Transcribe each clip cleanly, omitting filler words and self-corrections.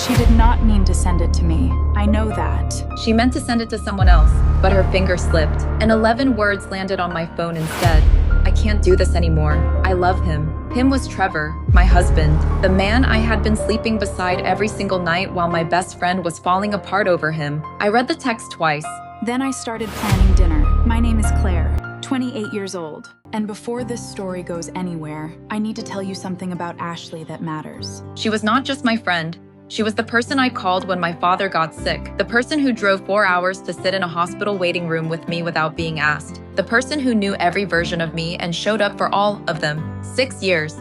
She did not mean to send it to me. I know that. She meant to send it to someone else, but her finger slipped, and 11 words landed on my phone instead. I can't do this anymore. I love him. Him was Trevor, my husband, the man I had been sleeping beside every single night while my best friend was falling apart over him. I read the text twice. Then I started planning dinner. My name is Claire, 28 years old. And before this story goes anywhere, I need to tell you something about Ashley that matters. She was not just my friend. She was the person I called when my father got sick, the person who drove 4 hours to sit in a hospital waiting room with me without being asked, the person who knew every version of me and showed up for all of them. 6 years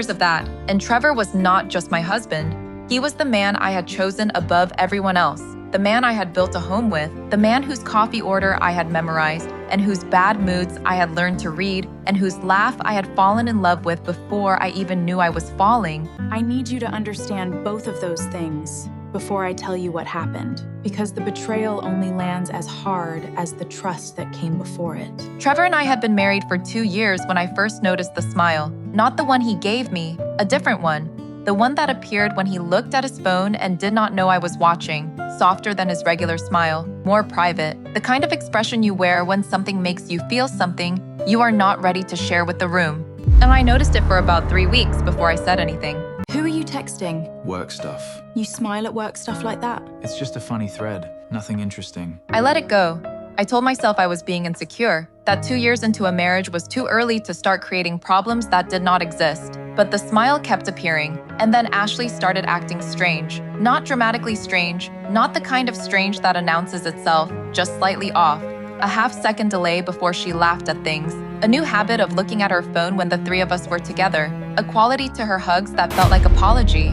of that. And Trevor was not just my husband. He was the man I had chosen above everyone else, the man I had built a home with, the man whose coffee order I had memorized, and whose bad moods I had learned to read, and whose laugh I had fallen in love with before I even knew I was falling. I need you to understand both of those things before I tell you what happened, because the betrayal only lands as hard as the trust that came before it. Trevor and I had been married for 2 years when I first noticed the smile. Not the one he gave me, a different one. The one that appeared when he looked at his phone and did not know I was watching, softer than his regular smile, more private, the kind of expression you wear when something makes you feel something you are not ready to share with the room. And I noticed it for about 3 weeks before I said anything. Who are you texting? Work stuff. You smile at work stuff like that? It's just a funny thread. Nothing interesting. I let it go. I told myself I was being insecure, that 2 years into a marriage was too early to start creating problems that did not exist. But the smile kept appearing, and then Ashley started acting strange. Not dramatically strange, not the kind of strange that announces itself, just slightly off. A half-second delay before she laughed at things. A new habit of looking at her phone when the three of us were together. A quality to her hugs that felt like apology.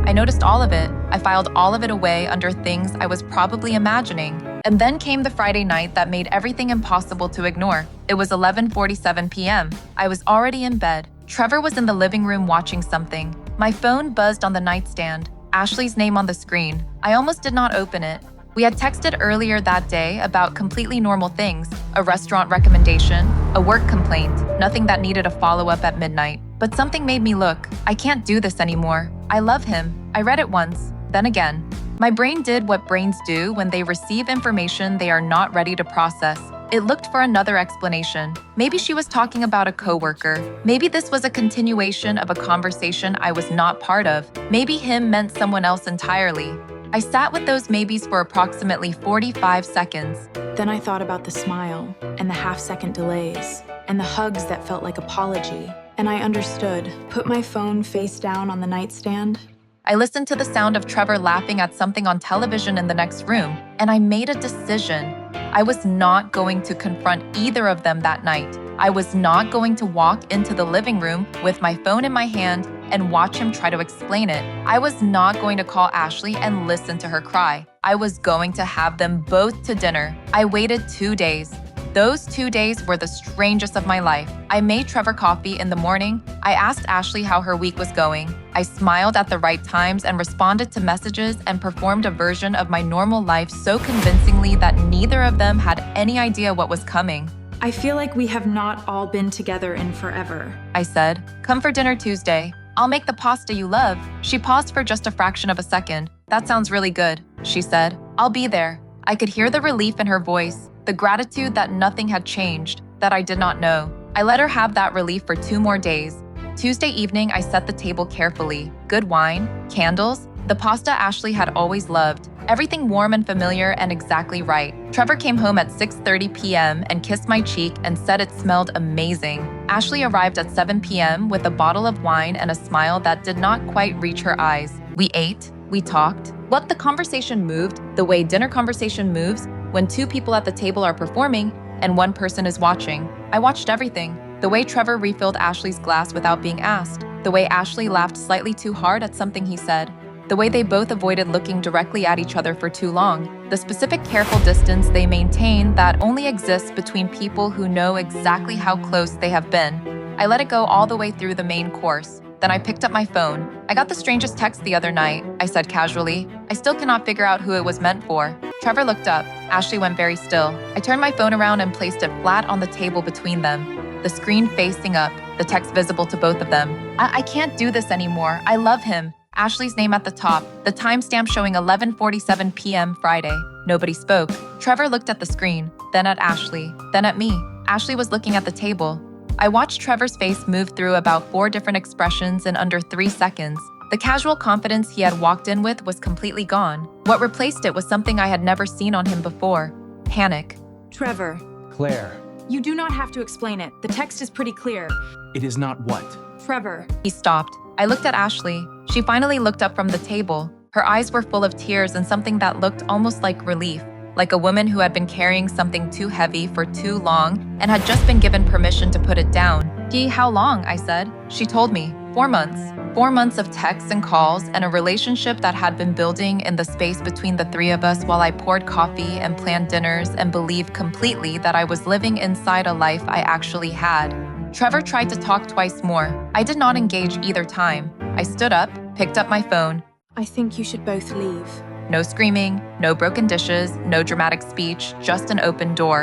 I noticed all of it. I filed all of it away under things I was probably imagining. And then came the Friday night that made everything impossible to ignore. It was 11:47 p.m. I was already in bed. Trevor was in the living room watching something. My phone buzzed on the nightstand. Ashley's name on the screen. I almost did not open it. We had texted earlier that day about completely normal things, a restaurant recommendation, a work complaint, nothing that needed a follow-up at midnight. But something made me look. I can't do this anymore. I love him. I read it once, then again. My brain did what brains do when they receive information they are not ready to process. It looked for another explanation. Maybe she was talking about a coworker. Maybe this was a continuation of a conversation I was not part of. Maybe him meant someone else entirely. I sat with those maybes for approximately 45 seconds. Then I thought about the smile, and the half-second delays, and the hugs that felt like apology. And I understood. Put my phone face down on the nightstand. I listened to the sound of Trevor laughing at something on television in the next room, and I made a decision. I was not going to confront either of them that night. I was not going to walk into the living room with my phone in my hand and watch him try to explain it. I was not going to call Ashley and listen to her cry. I was going to have them both to dinner. I waited 2 days. Those 2 days were the strangest of my life. I made Trevor coffee in the morning. I asked Ashley how her week was going. I smiled at the right times and responded to messages and performed a version of my normal life so convincingly that neither of them had any idea what was coming. I feel like we have not all been together in forever. I said, "Come for dinner Tuesday. I'll make the pasta you love." She paused for just a fraction of a second. "That sounds really good," she said. "I'll be there." I could hear the relief in her voice, the gratitude that nothing had changed, that I did not know. I let her have that relief for 2 more days. Tuesday evening, I set the table carefully. Good wine, candles, the pasta Ashley had always loved. Everything warm and familiar and exactly right. Trevor came home at 6:30 p.m. and kissed my cheek and said it smelled amazing. Ashley arrived at 7 p.m. with a bottle of wine and a smile that did not quite reach her eyes. We ate, we talked. What the conversation moved, the way dinner conversation moves, when 2 people at the table are performing and 1 person is watching. I watched everything. The way Trevor refilled Ashley's glass without being asked. The way Ashley laughed slightly too hard at something he said. The way they both avoided looking directly at each other for too long. The specific careful distance they maintain that only exists between people who know exactly how close they have been. I let it go all the way through the main course. Then I picked up my phone. "I got the strangest text the other night," I said casually. I still cannot figure out who it was meant for. Trevor looked up. Ashley went very still. I turned my phone around and placed it flat on the table between them. The screen facing up, the text visible to both of them. I can't do this anymore. I love him. Ashley's name at the top, the timestamp showing 11:47 p.m. Friday. Nobody spoke. Trevor looked at the screen, then at Ashley, then at me. Ashley was looking at the table. I watched Trevor's face move through about 4 different expressions in under 3 seconds. The casual confidence he had walked in with was completely gone. What replaced it was something I had never seen on him before: panic. Trevor, Claire, you do not have to explain it. The text is pretty clear. it is not what? Trevor, He stopped. I looked at Ashley. She finally looked up from the table. Her eyes were full of tears and something that looked almost like relief, like a woman who had been carrying something too heavy for too long and had just been given permission to put it down. How long? I said. She told me. 4 months. 4 months of texts and calls and a relationship that had been building in the space between the 3 of us while I poured coffee and planned dinners and believed completely that I was living inside a life I actually had. Trevor tried to talk twice more. I did not engage either time. I stood up, picked up my phone. I think you should both leave. No screaming, no broken dishes, no dramatic speech, just an open door.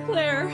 Claire,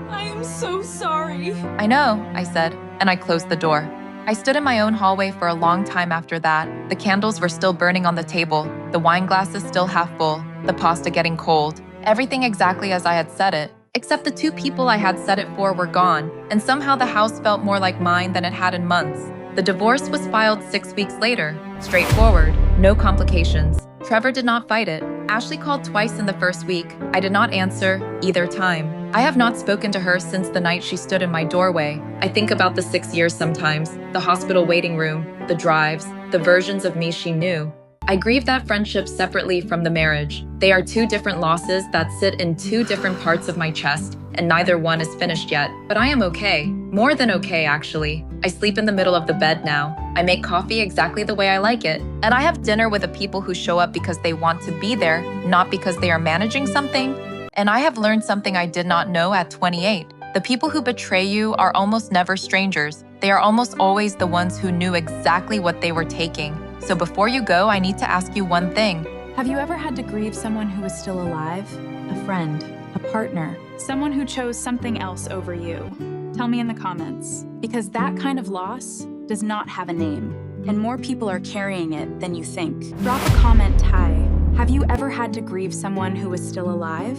I am so sorry. I know, I said, and I closed the door. I stood in my own hallway for a long time after that. The candles were still burning on the table, the wine glasses still half full, the pasta getting cold. Everything exactly as I had said it, except the 2 people I had said it for were gone, and somehow the house felt more like mine than it had in months. The divorce was filed 6 weeks later. Straightforward, no complications. Trevor did not fight it. Ashley called twice in the first week. I did not answer either time. I have not spoken to her since the night she stood in my doorway. I think about the 6 years sometimes, the hospital waiting room, the drives, the versions of me she knew. I grieve that friendship separately from the marriage. They are 2 different losses that sit in 2 different parts of my chest, and neither one is finished yet. But I am okay. More than okay, actually. I sleep in the middle of the bed now. I make coffee exactly the way I like it. And I have dinner with the people who show up because they want to be there, not because they are managing something. And I have learned something I did not know at 28. The people who betray you are almost never strangers. They are almost always the ones who knew exactly what they were taking. So before you go, I need to ask you one thing. Have you ever had to grieve someone who is still alive? A friend, a partner, someone who chose something else over you? Tell me in the comments, because that kind of loss does not have a name, and more people are carrying it than you think. Drop a comment, Ty. Have you ever had to grieve someone who is still alive?